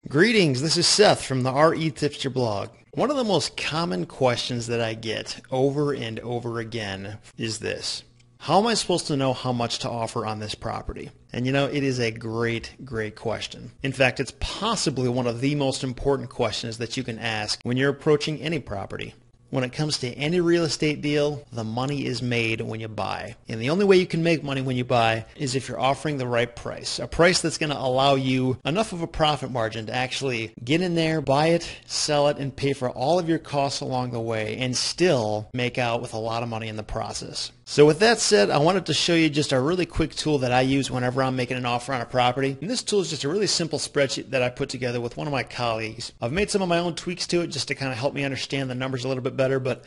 Greetings, this is Seth from the RE Tipster blog. One of the most common questions that I get over and over again is this. How am I supposed to know how much to offer on this property? And you know, it is a great question. In fact, it's possibly one of the most important questions that you can ask when you're approaching any property. When it comes to any real estate deal, the money is made when you buy. And the only way you can make money when you buy is if you're offering the right price. A price that's going to allow you enough of a profit margin to actually get in there, buy it, sell it, and pay for all of your costs along the way and still make out with a lot of money in the process. So with that said, I wanted to show you just a really quick tool that I use whenever I'm making an offer on a property. And this tool is just a really simple spreadsheet that I put together with one of my colleagues. I've made some of my own tweaks to it just to kind of help me understand the numbers a little bit better, but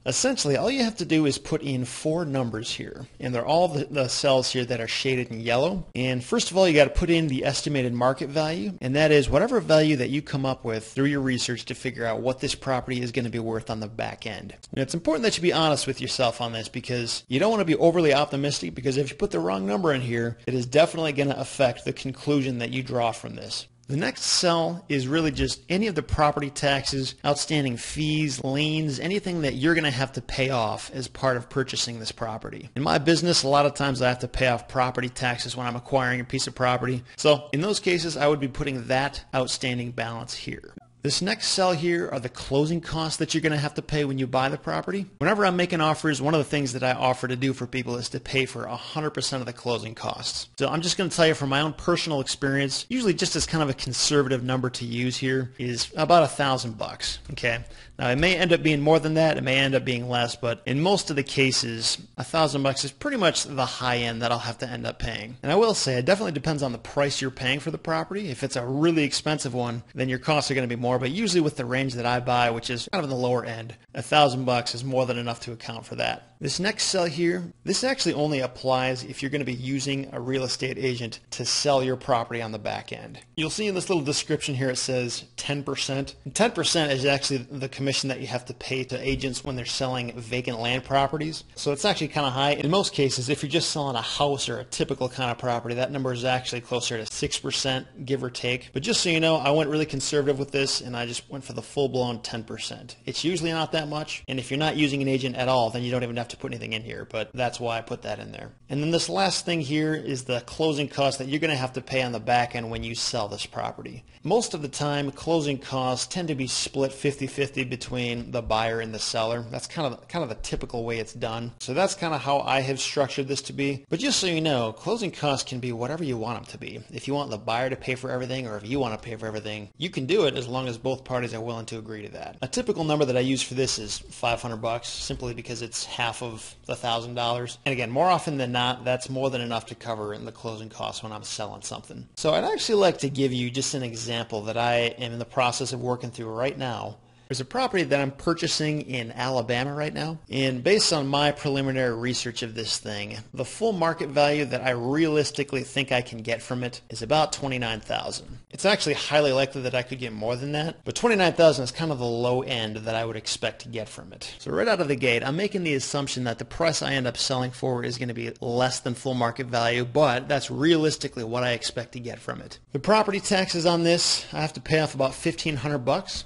essentially all you have to do is put in 4 numbers here, and they're all the cells here that are shaded in yellow. And first of all, you got to put in the estimated market value, and that is whatever value that you come up with through your research to figure out what this property is going to be worth on the back end. And it's important that you be honest with yourself on this, because you don't want to be overly optimistic, because if you put the wrong number in here, it is definitely going to affect the conclusion that you draw from this. The next cell is really just any of the property taxes, outstanding fees, liens, anything that you're going to have to pay off as part of purchasing this property. In my business, a lot of times I have to pay off property taxes when I'm acquiring a piece of property. So in those cases, I would be putting that outstanding balance here. This next cell here are the closing costs that you're going to have to pay when you buy the property. Whenever I'm making offers, one of the things that I offer to do for people is to pay for 100% of the closing costs. So I'm just going to tell you from my own personal experience, usually just as kind of a conservative number to use here is about $1,000, okay? Now it may end up being more than that, it may end up being less, but in most of the cases, $1,000 is pretty much the high end that I'll have to end up paying. And I will say, it definitely depends on the price you're paying for the property. If it's a really expensive one, then your costs are going to be more. But usually with the range that I buy, which is kind of in the lower end, $1,000 is more than enough to account for that. This next cell here, this actually only applies if you're going to be using a real estate agent to sell your property on the back end. You'll see in this little description here it says 10%. And 10% is actually the commission that you have to pay to agents when they're selling vacant land properties. So it's actually kind of high. In most cases, if you're just selling a house or a typical kind of property, that number is actually closer to 6%, give or take. But just so you know, I went really conservative with this, and I just went for the full-blown 10%. It's usually not that much, and if you're not using an agent at all, then you don't even have to put anything in here, but that's why I put that in there. And then this last thing here is the closing cost that you're going to have to pay on the back end when you sell this property. Most of the time, closing costs tend to be split 50-50 between the buyer and the seller. That's kind of the typical way it's done. So that's kind of how I have structured this to be. But just so you know, closing costs can be whatever you want them to be. If you want the buyer to pay for everything, or if you want to pay for everything, you can do it as long as both parties are willing to agree to that. A typical number that I use for this is $500, simply because it's half of the $1,000. And again, more often than not, that's more than enough to cover in the closing costs when I'm selling something. So I'd actually like to give you just an example that I am in the process of working through right now. There's a property that I'm purchasing in Alabama right now, and based on my preliminary research of this thing, the full market value that I realistically think I can get from it is about $29,000. It's actually highly likely that I could get more than that, but $29,000 is kind of the low end that I would expect to get from it. So right out of the gate, I'm making the assumption that the price I end up selling for is going to be less than full market value, but that's realistically what I expect to get from it. The property taxes on this, I have to pay off about $1,500.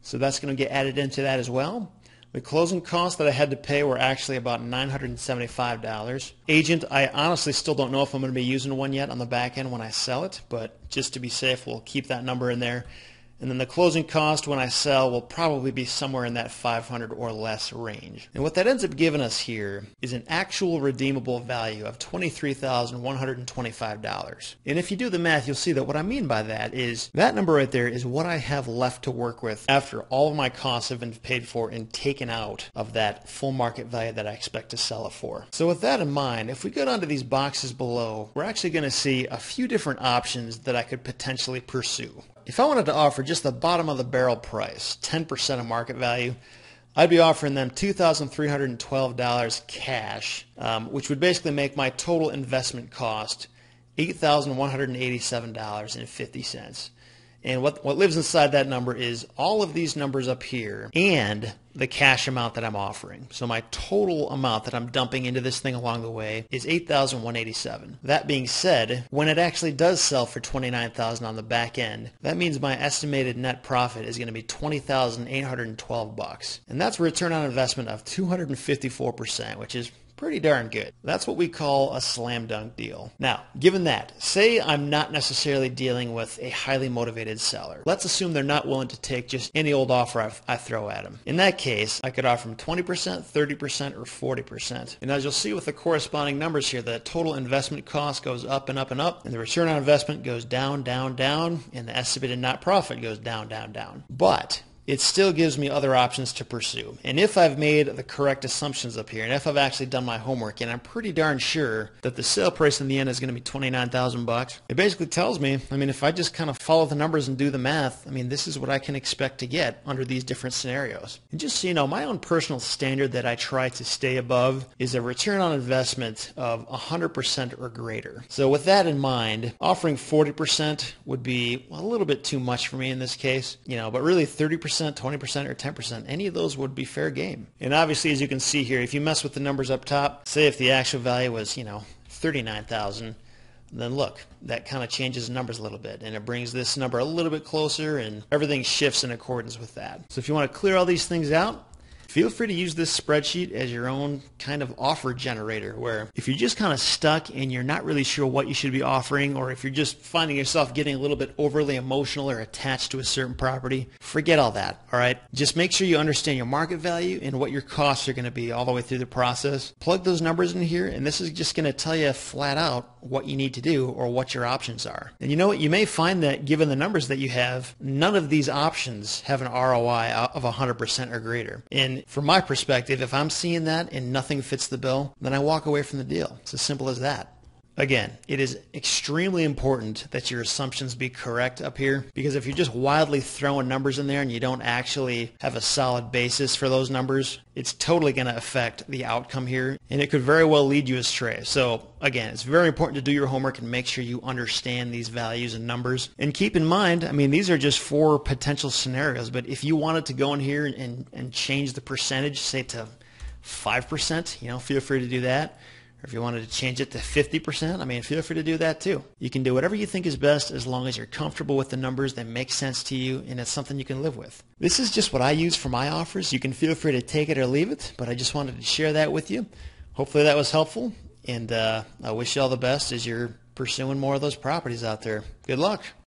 So that's going to get added into that as well. The closing costs that I had to pay were actually about $975. Agent, I honestly still don't know if I'm going to be using one yet on the back end when I sell it, but just to be safe, we'll keep that number in there. And then the closing cost when I sell will probably be somewhere in that $500 or less range. And what that ends up giving us here is an actual redeemable value of $23,125. And if you do the math, you'll see that what I mean by that is that number right there is what I have left to work with after all of my costs have been paid for and taken out of that full market value that I expect to sell it for. So with that in mind, if we go down to these boxes below, we're actually going to see a few different options that I could potentially pursue. If I wanted to offer just the bottom of the barrel price, 10% of market value, I'd be offering them $2,312 cash, which would basically make my total investment cost $8,187.50. And what lives inside that number is all of these numbers up here and the cash amount that I'm offering. So my total amount that I'm dumping into this thing along the way is $8,187. That being said, when it actually does sell for $29,000 on the back end, that means my estimated net profit is going to be $20,812. And that's a return on investment of 254%, which is pretty darn good. That's what we call a slam dunk deal. Now, given that, say I'm not necessarily dealing with a highly motivated seller. Let's assume they're not willing to take just any old offer I throw at them. In that case, I could offer them 20%, 30%, or 40%. And as you'll see with the corresponding numbers here, the total investment cost goes up and up and up, and the return on investment goes down, down, down, and the estimated net profit goes down, down, down. But it still gives me other options to pursue. And if I've made the correct assumptions up here, and if I've actually done my homework, and I'm pretty darn sure that the sale price in the end is going to be $29,000, it basically tells me, I mean, if I just kind of follow the numbers and do the math, I mean, this is what I can expect to get under these different scenarios. And just so you know, my own personal standard that I try to stay above is a return on investment of 100% or greater. So with that in mind, offering 40% would be a little bit too much for me in this case, but really 30%, 20%, or 10%, any of those would be fair game. And obviously, as you can see here, if you mess with the numbers up top, say if the actual value was, $39,000, then look, that kind of changes the numbers a little bit, and it brings this number a little bit closer, and everything shifts in accordance with that. So if you want to clear all these things out, feel free to use this spreadsheet as your own kind of offer generator, where if you're just kind of stuck and you're not really sure what you should be offering, or if you're just finding yourself getting a little bit overly emotional or attached to a certain property, forget all that, all right? Just make sure you understand your market value and what your costs are going to be all the way through the process. Plug those numbers in here, and this is just going to tell you flat out what you need to do or what your options are. And you know what? You may find that given the numbers that you have, none of these options have an ROI of 100% or greater. And from my perspective, if I'm seeing that and nothing fits the bill, then I walk away from the deal. It's as simple as that. Again, it is extremely important that your assumptions be correct up here, because if you're just wildly throwing numbers in there and you don't actually have a solid basis for those numbers, it's totally going to affect the outcome here, and it could very well lead you astray. So again, it's very important to do your homework and make sure you understand these values and numbers. And keep in mind, I mean, these are just 4 potential scenarios, but if you wanted to go in here and change the percentage, say to 5%, feel free to do that. Or if you wanted to change it to 50%, I mean, feel free to do that too. You can do whatever you think is best as long as you're comfortable with the numbers that make sense to you and it's something you can live with. This is just what I use for my offers. You can feel free to take it or leave it, but I just wanted to share that with you. Hopefully that was helpful, and I wish you all the best as you're pursuing more of those properties out there. Good luck.